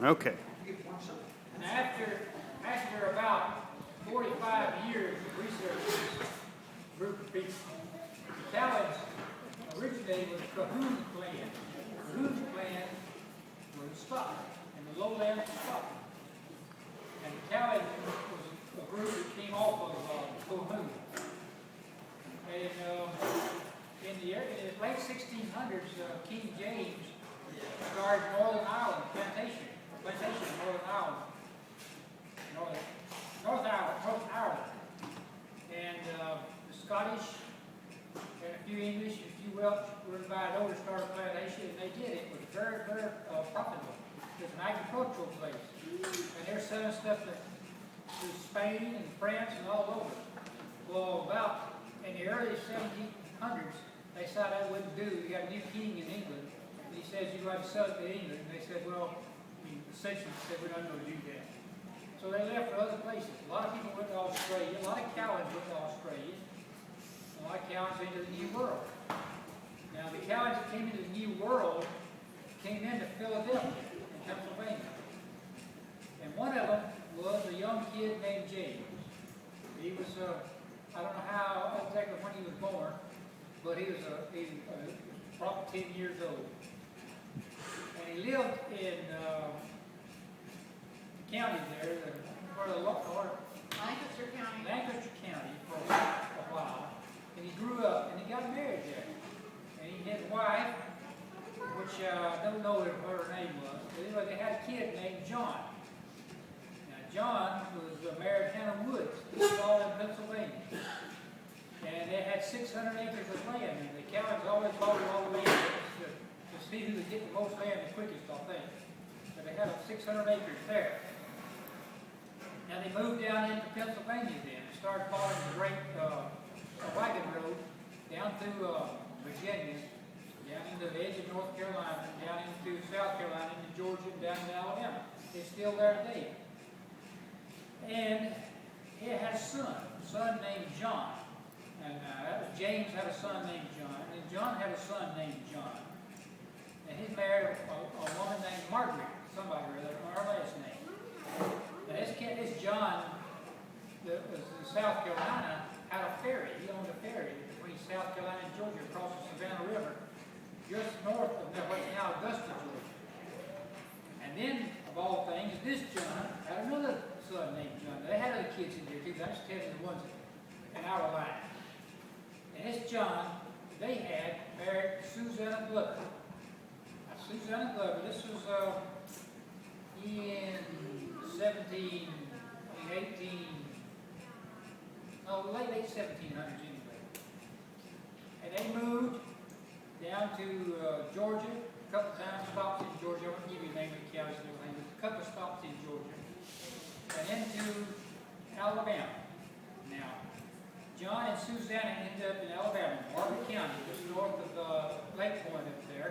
Okay. And after about 45 years of research with this group of people, the Cowans originated with the Cahoon clan. The Cahoon clan was in Scotland, in the lowlands of Scotland. And the Cowans was a group that came off of Cahoon. And in the late 1600s, King James started Northern Ireland plantation in Northern Ireland. North Ireland. And the Scottish and a few English and a few Welsh were invited over to start a plantation, and they did. It was very, very profitable. It was an agricultural place. And they're selling stuff to Spain and France and all over. Well, about in the early 1700s, they decided that wouldn't do. You got a new king in England, and he says you got to sell it to England. And they said, well, essentially said we're not going to do that. So they left for other places. A lot of people went to Australia. A lot of Cowans went to Australia. A lot of Cowans into the New World. Now the Cowans that came into the New World came into Philadelphia in Pennsylvania. And one of them was a young kid named James. He was, I don't know how exactly when he was born, but he was probably 10 years old. And he lived in the county there, Lancaster County for a while. And he grew up and he got married there. And he had a wife, which I don't know what her name was, but anyway, they had a kid named John. Now, John was married to Hannah Woods. This was all in Pennsylvania. And they had 600 acres of land, and the Cowans always bought all the land to see who would get the most land the quickest, I think. But they had 600 acres there. Now they moved down into Pennsylvania then and started following the great wagon road down through Virginia, down into the edge of North Carolina, down into South Carolina, into Georgia, and down to Alabama. It's still there today. And he had a son named John. And that was James had a son named John, and John had a son named John. And he married a woman named Margaret, somebody or other, her last name. Now this John, that was in South Carolina, had a ferry. He owned a ferry between South Carolina and Georgia across the Savannah River, just north of what's now Augusta, Georgia. And then, of all things, this John had another son named John. They had other kids in there too, but I'm just telling you the ones in our line. And this John, they had married Susanna Glover. Now, Susanna Glover, this was in late 1700s anyway. And they moved down to Georgia, a couple times, stops in Georgia. I won't give you the name of the counties and everything, but a couple of stops in Georgia. And into Alabama. Now, John and Susanna ended up in Alabama, Margaret County, just north of Lake Point up there.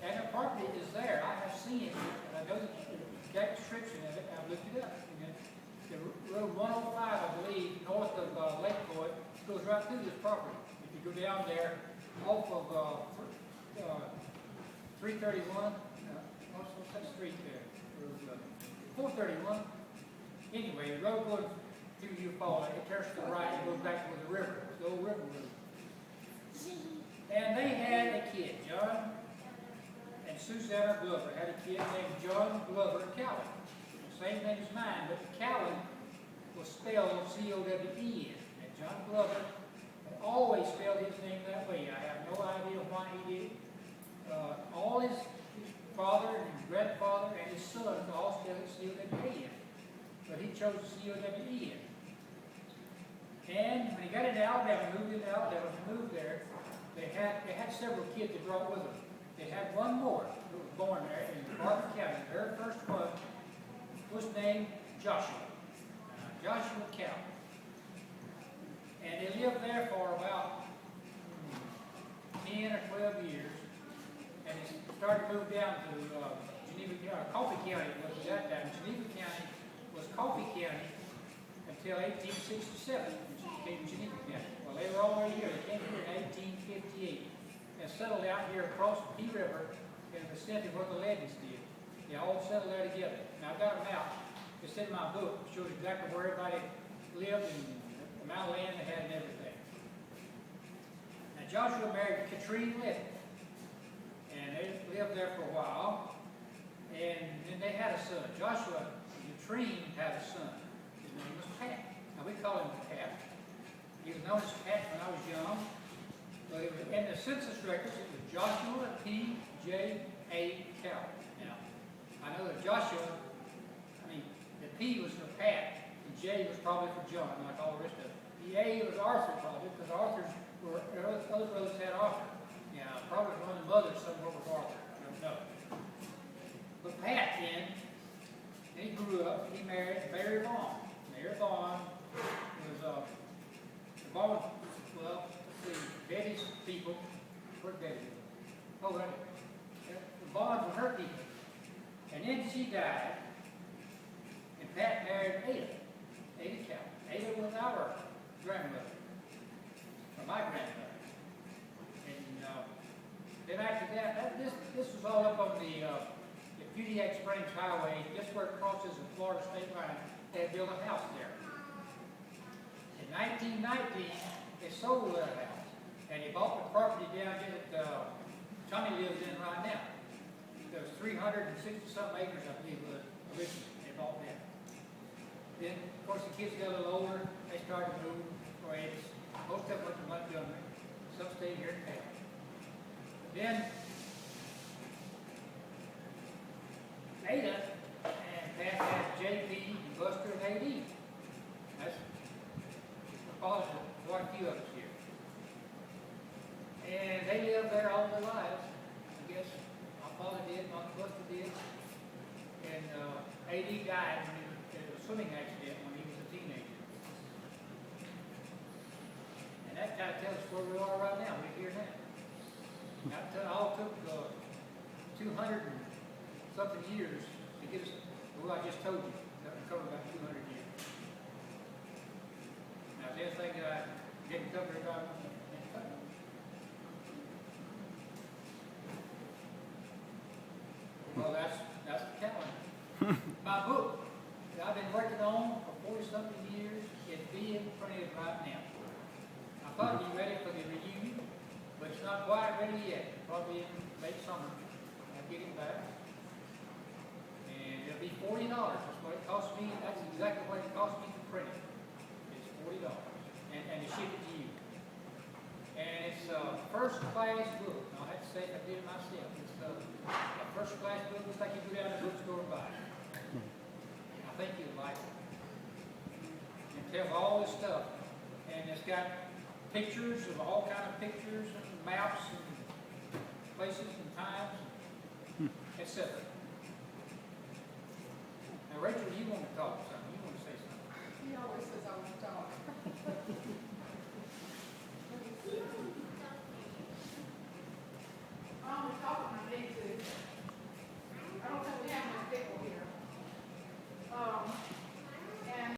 And the property is there. I have seen it. I know the exact description of it. I've looked it up. The road 105, I believe, north of Lake Point, goes right through this property. If you go down there off of 331, what's that street there? 431. Anyway, the road goes through you fall, it turns to the right and goes back to the river, the old river road. And they had a kid, John and Susanna Glover had a kid named John Glover Cowan. Same name as mine, but the Cowan was spelled C-O-W-E-N. And John Glover always spelled his name that way. I have no idea why he did it. All his father and his grandfather and his sons all spelled it C-O-W-E-N. But he chose C-O-W-E-N. And when he got into Alabama, moved into Alabama, moved there, they had several kids they brought with them. They had one more who was born there in Barton County. The very first one was named Joshua. Joshua Cowan. And they lived there for about 10 or 12 years. And they started to move down to Geneva County. Coffee County was at that time. Geneva County was Coffee County until 1867, which became Geneva County. Well, they were already here. They came here in 1858 and settled out here across the Pea River in the vicinity of where the Ledneys did. They all settled there together. Now, I've got a map. It's in my book. It shows exactly where everybody lived and the amount of land they had and everything. Now, Joshua married Katrine Litton. And they lived there for a while. And then they had a son. Joshua and Katrine had a son. His name was Pat. Now, we call him Pat. He was known as Pat when I was young. But it was, in the census records, it was Joshua P. J. A. Cowell. Now, I know that Joshua, the P was for Pat, and J was probably for John, like all the rest of it. The A was Arthur, probably, because other brothers had Arthur. Yeah, probably one of the mothers somewhere was Arthur. I don't know. But Pat then, he grew up, he married Mary Vaughn. Mary Vaughn was, Vaughn, well, let's see, Betty's people, where's Betty? Oh, right. The Vaughns were her people. And then she died, and Pat married Ada. Ada Cowell. Ada was our grandmother, or my grandmother. And then after that, this was all up on the Pudiac Springs Highway, just where it crosses the Florida state line. They had built a house there. In 1919, they sold that house, and they bought the property down here that Tommy lives in right now. There was 360-something acres, I believe, originally. They bought that. Then, of course, the kids got a little older. They started to move. Most of them went to Montgomery. Some stayed here in town. Then, Ada and Pat had JP and Buster and AD. That's quite a few of us here. And they lived there all their lives, I guess. My father did, my Buster did. And AD died in a swimming accident when he was a teenager. And that kind of tells us where we are right now. We're here now. That all took 200 and something years to get us, well, I just told you, that would cover about 200 years. Now, is there anything that I didn't cover about? Well, that's the calendar. My book that I've been working on for 40-something years is being printed right now. I thought it'd be ready for the reunion, but it's not quite ready yet. Probably in late summer. I'll get it back. And it'll be $40. That's what it cost me. That's exactly what it cost me to print it. It's $40. And to ship it to you. And it's a first-class book. I'll have to say I did it myself. It's a first-class book. Looks like you go down to the bookstore and buy it. I think you'll like it. It tells all this stuff. And it's got pictures of all kind of pictures and maps and places and times, etc. Now, Rachel, you want to talk something? You want to say something? He always says I want to talk.